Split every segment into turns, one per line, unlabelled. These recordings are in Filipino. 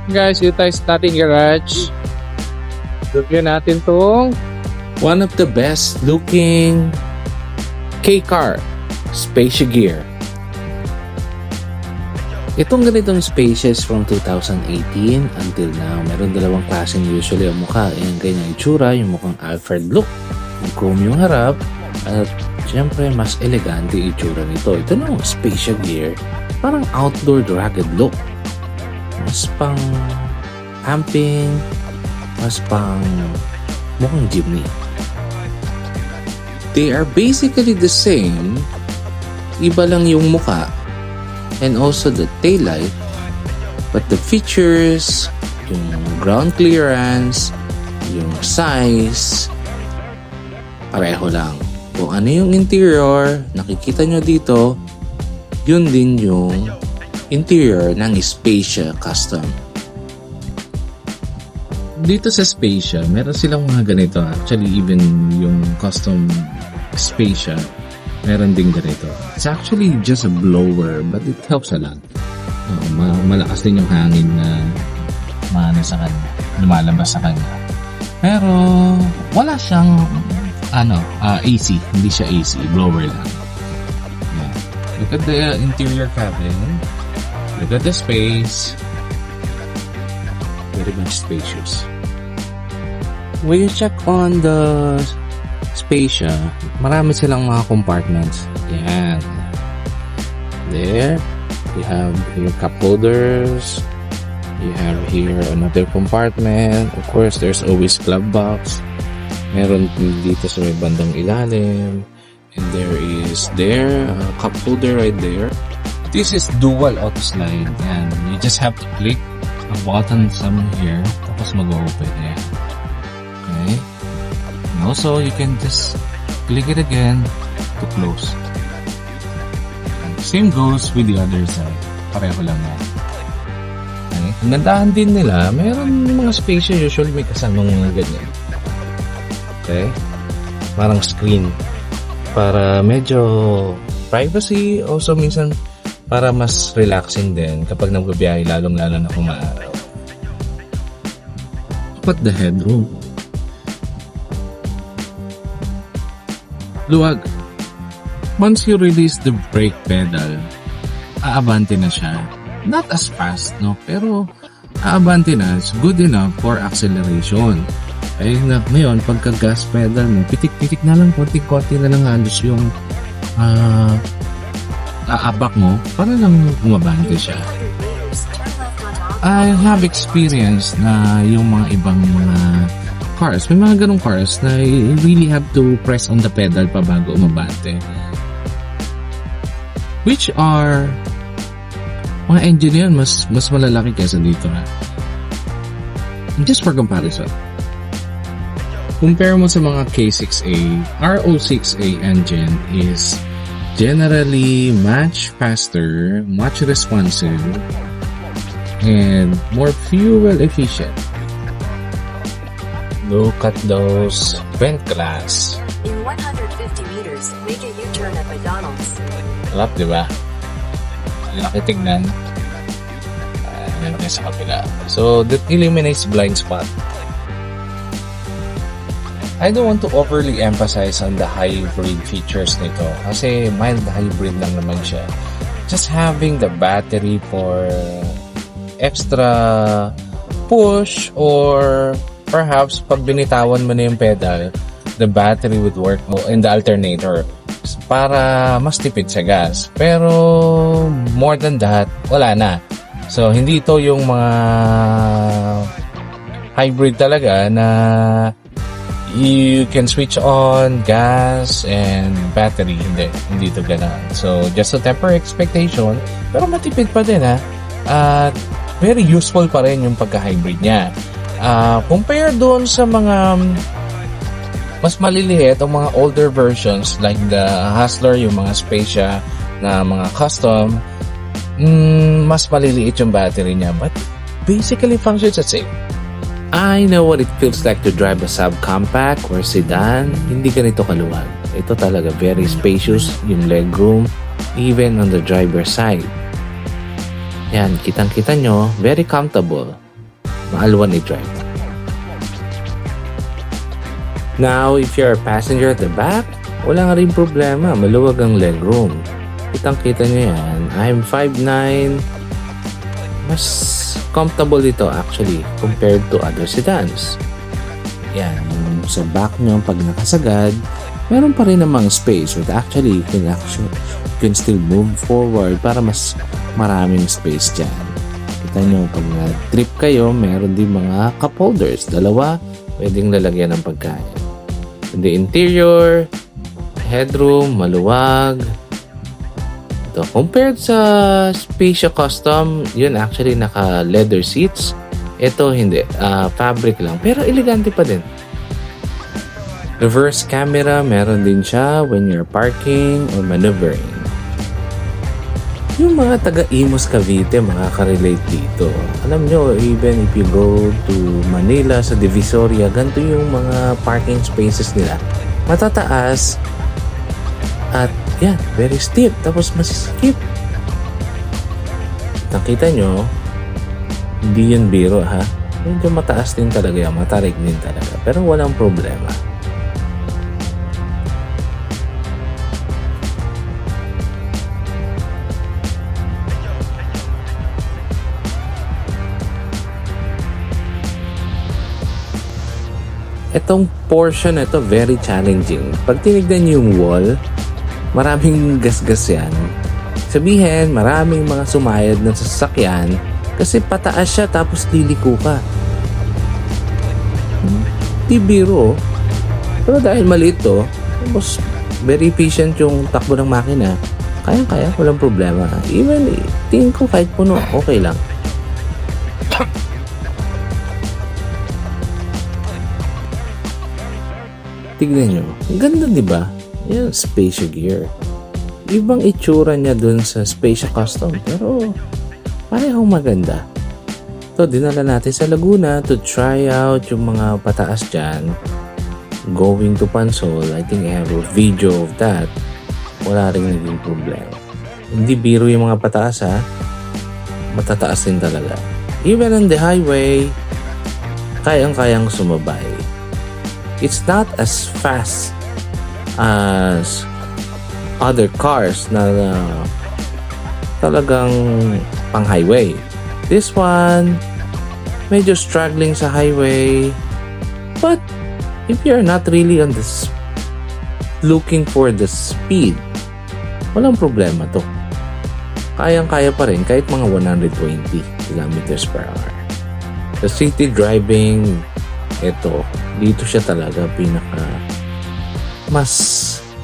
Guys, dito tayo sa ating garage. Lagyan natin tong
One of the best looking K-car, Spacia Gear. Itong ganitong Spacias from 2018 until now, meron dalawang klaseng usually ang mukha. Yung kanyang itsura, yung mukhang Alfred look, yung chrome yung harap, at syempre mas elegante yung itsura nito. Ito na, Spacia Gear, parang outdoor rugged look. Mas pang camping, mas pang mukhang jeepney. They are basically the same, iba lang yung mukha and also the taillight, but the features, yung ground clearance, yung size, pareho lang. Kung ano yung interior, nakikita nyo dito, yun din yung interior ng Spacia Custom. Dito sa Spacia, meron silang mga ganito. Actually, even yung custom Spacia, meron din ganito. It's actually just a blower, but it helps a lot. Malakas din yung hangin na maano sa kanya, lumalabas sa kanya. Pero wala siyang AC, hindi siya AC, blower lang. Yeah. Look at the interior cabin. Look at the space. Very much spacious. When you check on the Spacia, marami silang mga compartments. Yan. There. You have your cup holders. You have here another compartment. Of course, there's always glove box. Meron dito sa may bandang ilalim. And there is a cup holder right there. This is dual auto slide. And you just have to click a button somewhere here. Tapos mag-open. Yan. Okay. And also, you can just click it again to close. And same goes with the other side. Pareho lang yan. Okay. Ang gandahan din nila, mayroon mga Spacia usually may kasamang mga ganyan. Okay? Parang screen. Para medyo privacy. Also, minsan para mas relaxing din kapag nagbabiyahe, lalong-lalo na kung maaraw. Look at the headroom. Luwag. Once you release the brake pedal, aabante na siya. Not as fast, no? Pero aabante na. It's good enough for acceleration. Ay, ngayon, pagka gas pedal mo, pitik-pitik na lang, konti-konti na lang halos yung aabak mo para lang bumabante siya. I have experience na yung mga ibang mga cars, may mga ganong cars na you really have to press on the pedal pa bago umabante. Which are mga engine yan, mas malalaki kaysa dito na. Just for comparison. Compare mo sa mga K6A, RO6A engine is generally much faster, much responsive, and more fuel efficient. Look at those vent glass.
In 150 meters, make a U-turn at McDonald's.
Lap, di ba? Laki tignan. Ayan sa kapila. So, that eliminates blind spot. I don't want to overly emphasize on the hybrid features nito kasi mild hybrid lang naman siya. Just having the battery for extra push or perhaps pag binitawan mo na yung pedal, the battery would work in the alternator para mas tipid sa gas. Pero more than that, wala na. So hindi ito yung mga hybrid talaga na you can switch on gas and battery. Hindi ito ganun. So, just to temper expectation, pero matipid pa din ha. At very useful pa rin yung pagka-hybrid niya. Compare doon sa mga mas maliliit o mga older versions like the Hustler, yung mga Spacia na mga custom, mas maliliit yung battery niya. But basically functions the same. I know what it feels like to drive a subcompact or sedan. Hindi ganito kaluwag. Ito talaga very spacious, yung legroom, even on the driver's side. Yan, kitang-kita nyo, very comfortable. maalwan i-drive. Now, if you're a passenger at the back, wala nga rin problema. Maluwag ang legroom. Kitang-kita nyo yan. I'm 5'9". Mas comfortable ito actually compared to other sedans. Yan. Sa back nyo, pag nakasagad, meron pa rin namang space. But actually, you can still move forward para mas maraming space dyan. Kita nyo, pag trip kayo, meron din mga cup holders. Dalawa, pwedeng lalagyan ng pagkain. In the interior, headroom, maluwag. Ito, compared sa Spacia Custom, yun actually naka leather seats. Ito hindi, fabric lang. Pero elegante pa din. Reverse camera, meron din siya when you're parking or maneuvering. Yung mga taga-Imus Cavite, makaka-relate dito. Alam nyo, even if you go to Manila sa Divisoria, ganito yung mga parking spaces nila. Matataas at yan, very steep. Tapos masisikip. Nakita nyo, hindi yun biro ha. Medyo mataas din talaga yan, matarik din talaga. Pero walang problema. Itong portion na ito, very challenging. Pag tinignan yung wall, maraming gasgas yan. Sabihin, maraming mga sumayad na sasakyan kasi pataas siya tapos liliko ka. Di biro. Pero dahil maliit to, tapos very efficient yung takbo ng makina, kaya-kaya, walang problema. Even, tingin ko kahit puno, okay lang. Tignan nyo. Ang ganda, di ba? Yan, Spacia gear. Ibang itsura niya dun sa Spacia Custom. Pero, parehong maganda. So, dinala natin sa Laguna to try out yung mga pataas dyan. Going to Pansol. I think I have a video of that. Wala rin naging problema. Hindi biro yung mga pataas ha. Matataas din talaga. Even on the highway, kayang-kayang sumabay. It's not as fast as other cars na talagang pang highway. This one, medyo struggling sa highway. But if you're not really on this looking for the speed, walang problema to. Kayang-kaya pa rin kahit mga 120 kilometers per hour. Sa city driving, ito, dito siya talaga pinaka mas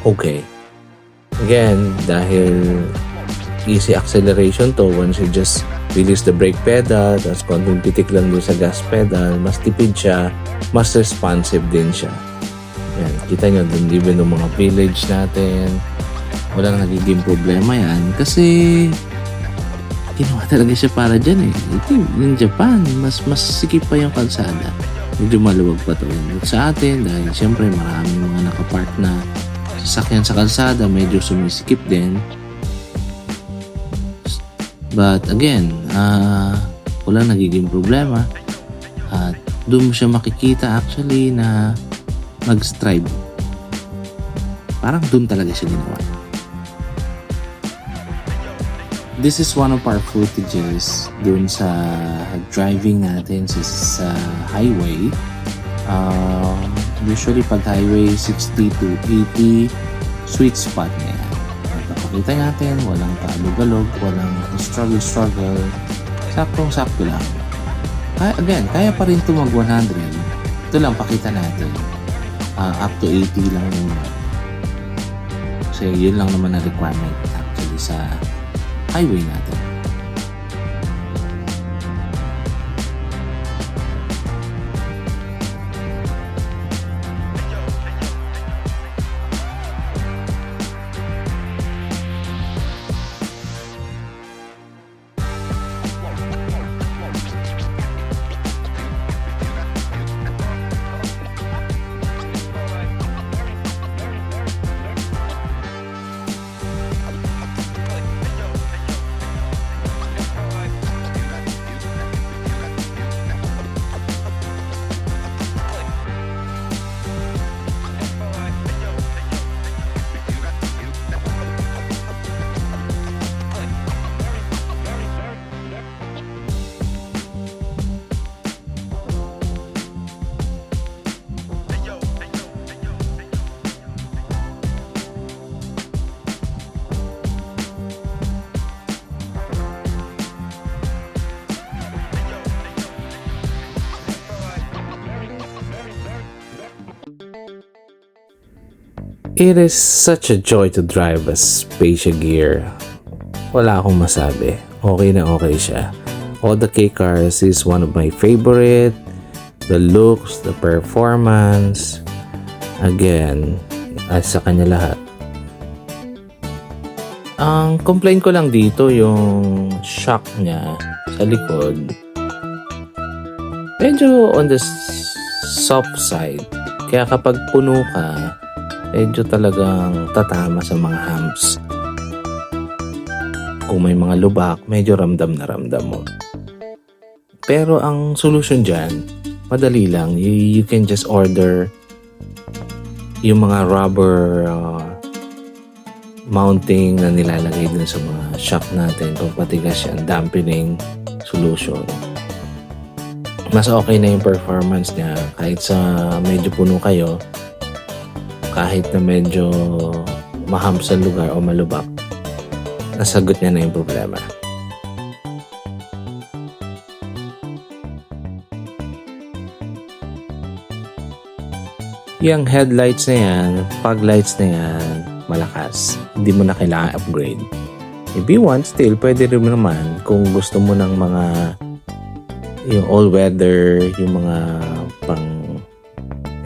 okay. Again, dahil easy acceleration to, once you just release the brake pedal, tapos konting pitik lang doon sa gas pedal, mas tipid siya, mas responsive din siya. Yan, kita nyo doon, even ng mga village natin, walang nagiging problema yan kasi ginawa talaga siya para dyan eh. Ito, yung Japan, mas sikip pa yung kalsada. Medyo maluwag pa to. Sa atin, dahil siyempre maraming mga nakapark na sasakyan sa kalsada, medyo sumisikip din. But again, wala nagiging problema. At doon mo siya makikita actually na mag-strive. Parang doon talaga siya ginawa. This is one of our footages dun sa driving natin sa highway. Usually pag highway 60 to 80, sweet spot na yan. Napakita natin, walang paalog-alog, walang struggle. Saktong-sakto lang. Again, kaya pa rin ito mag 100. Ito lang pakita natin. Up to 80 lang muna. Kasi yun lang naman na requirement actually sa highway natin. It is such a joy to drive a Spacia Gear. Wala akong masabi. Okay na okay siya. All the K-cars is one of my favorite. The looks, the performance. Again, sa kanya lahat. Ang complaint ko lang dito yung shock niya sa likod. Medyo on the soft side. Kaya kapag puno ka, medyo talagang tatama sa mga humps. Kung may mga lubak, medyo ramdam na ramdam mo. Pero ang solution dyan, madali lang. You can just order yung mga rubber mounting na nilalagay dun sa mga shock natin. Kung patigas yan, dampening solution. Mas okay na yung performance niya kahit sa medyo puno kayo, kahit na medyo mahump sa lugar o malubak, nasagot niya na yung problema. Yung headlights na yan, fog lights na yan, malakas. Hindi mo na kailangan upgrade. If you want, still, pwede rin naman kung gusto mo ng mga yung all-weather, yung mga pang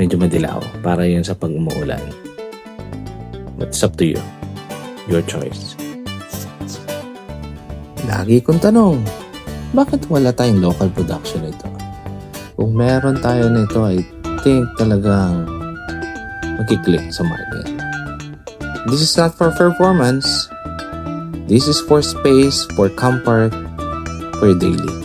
medyo madilaw para yun sa pag umuulan. But it's up to you. Your choice. Lagi kong tanong, bakit wala tayong local production nito? Kung meron tayo nito, I think talagang magkiklik sa market. This is not for performance. This is for space, for comfort, for daily.